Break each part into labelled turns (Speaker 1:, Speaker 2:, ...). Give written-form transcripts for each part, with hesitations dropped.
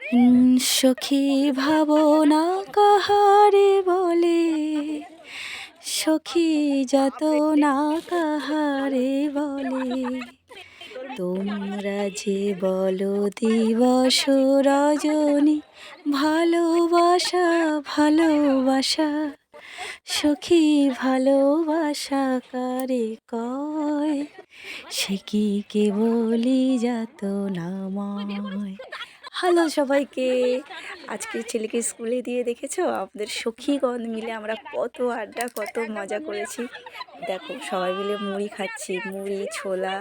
Speaker 1: সখী ভাবনা কাহারে বলে, সখী যত না কাহারে বলে। তোমরা যে বলো দিবস রজনী, ভালোবাসা ভালোবাসা, সখী ভালোবাসা কারে কয়, সে কি কেবলই যাত নাময়। হ্যালো সবাইকে, আজকে ছেলেকে স্কুলে দিয়ে দেখেছো আমাদের সখীগণ মিলে আমরা কত আড্ডা কত মজা করেছি। দেখো সবাই মিলে মুড়ি খাচ্ছি, মুড়ি ছোলা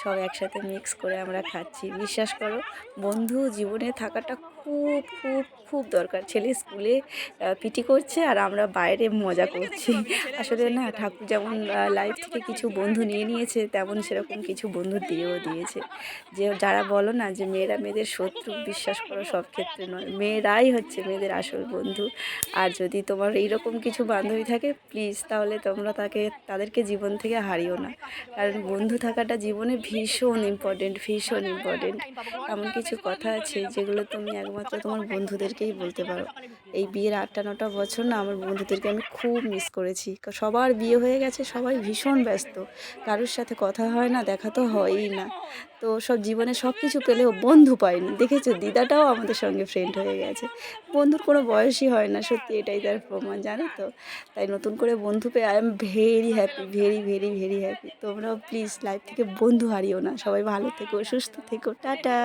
Speaker 1: সব একসাথে মিক্স করে আমরা খাচ্ছি। বিশ্বাস করো, বন্ধু জীবনে থাকাটা খুব খুব খুব দরকার। ছেলে স্কুলে পিটি করছে আর আমরা বাইরে মজা করছি। আসলে না, ঠাকুর যেমন লাইফ থেকে কিছু বন্ধু নিয়ে নিয়েছে, তেমন সেরকম কিছু বন্ধু দিয়েও দিয়েছে। যে যারা বলো না যে মেয়েরা মেয়েদের শত্রু, বিশ্বাস করো সব ক্ষেত্রে নয়, মেয়েরাই হচ্ছে মেয়েদের আসল বন্ধু। আর যদি তোমার এইরকম কিছু বান্ধবী থাকে, প্লিজ তাহলে তোমরা তাদেরকে জীবন থেকে হারিও না। কারণ বন্ধু থাকাটা জীবনে ভীষণ ইম্পর্টেন্ট, ভীষণ ইম্পর্টেন্ট। এমন কিছু কথা আছে যেগুলো তুমি একমাত্র তোমার বন্ধুদেরকেই বলতে পারো। এই বিয়ের 8-9 বছর না, আমার বন্ধুদেরকে আমি খুব মিস করেছি। সবার বিয়ে হয়ে গেছে, সবাই ভীষণ ব্যস্ত, কারোর সাথে কথা হয় না, দেখা তো হয়ই না। তো সব জীবনে সব কিছু পেলেও বন্ধু পাইনি। দেখেছো, দিদাটাও আমাদের সঙ্গে ফ্রেন্ড হয়ে গেছে। বন্ধুর কোনো বয়সই হয় না, সত্যি এটাই তার প্রমাণ, জানো তো। তাই নতুন করে বন্ধু পেয়ে I am very happy, very very very happy. তোমরাও প্লিজ লাইফ থেকে বন্ধু হারিও না। সবাই ভালো থেকো, সুস্থ থেকো, টাটা।